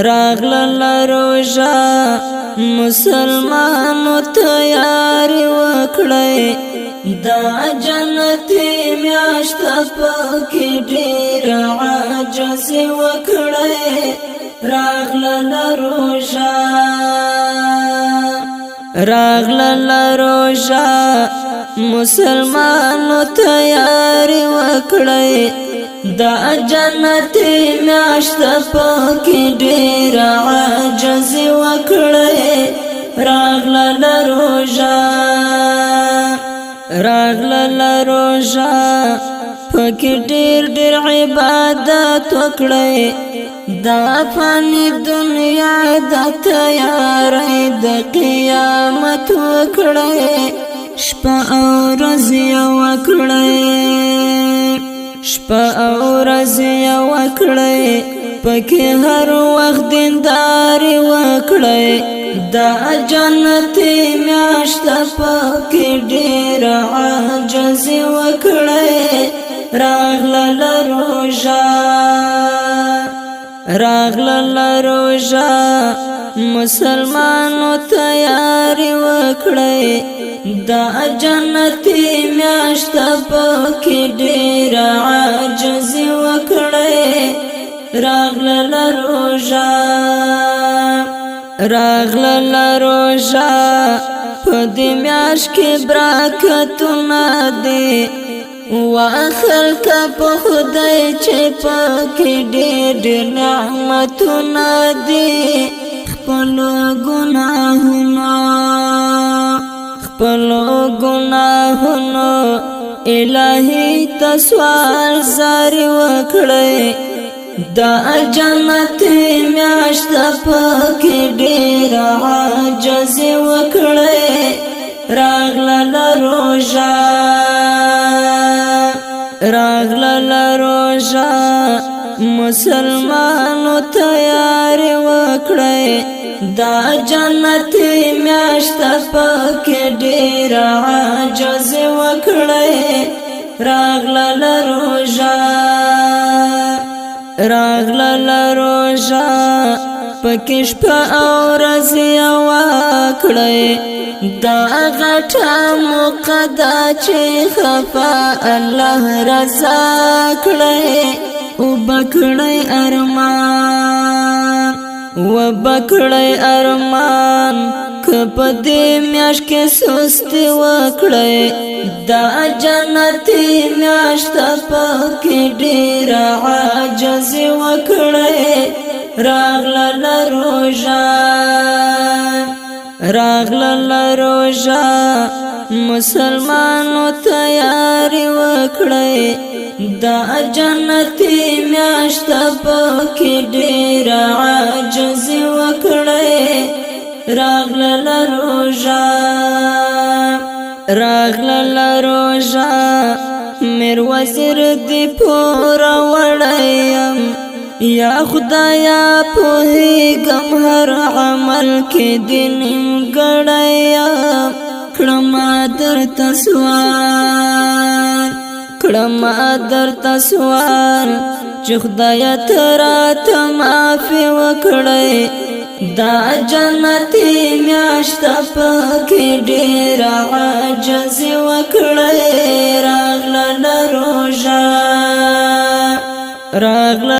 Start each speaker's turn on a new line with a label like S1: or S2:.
S1: راغلل روژه مسلمانو تیاری وکړئ دا جنتي میاشت پکې ډېر عجز وکړئ راغلل روژه مسلمانو تیاری وکړئ دا جنتي میاشت پکې ډېر عجز وکړئ راغلل روژه پکې ډېر عبادت وکړئ دا فانی دنیا د تیاری د قیامت وکړئ شپه او ورځ وکړئ پکې هر وخت دینداري وکړئ دا جنتي میاشت پکې ډېر عجز وکړئ راغلل روژه مسلمانو تیاری وکړئ دا جنتي میاشت پکې ډېر عجز وکړئ راغلل روژه په دې میاشت کې برکتونه دي واخلک په خدای چې پکې ډېر نعمتونه دي خپل ګناهونو الهي تسوال زاری وکړئ دا جنتي میاشت پکې ډېر عجز وکړئ راغلل روژه مسلمانو تیاری وکړئ دا جنتي میاشت پکې ډېر عجز وکړئ راغلل روژه پکې شپه او ورځ وکړئ دا غټه موقع چې خفا الله رضا کړئ وبکړئ ارمان که په دې میاشت کې سستی وکړئ دا جنتي میاشت پکې ډېر عجز وکړئ راغلل روژه مسلمانو تیاری وکړئ دا جنتي میاشت پکې ډېر عجز وکړئ راغلل روژه میر وزیر دی پورا وړیم یا خدایا پوهیږم هر عمل کې دې نیمګړی یم کړم درته سوال چې خدایا ته راته معافي وکړئ دا جنتي میاشت پکې ډېر عجز وکړئ راغلل روژه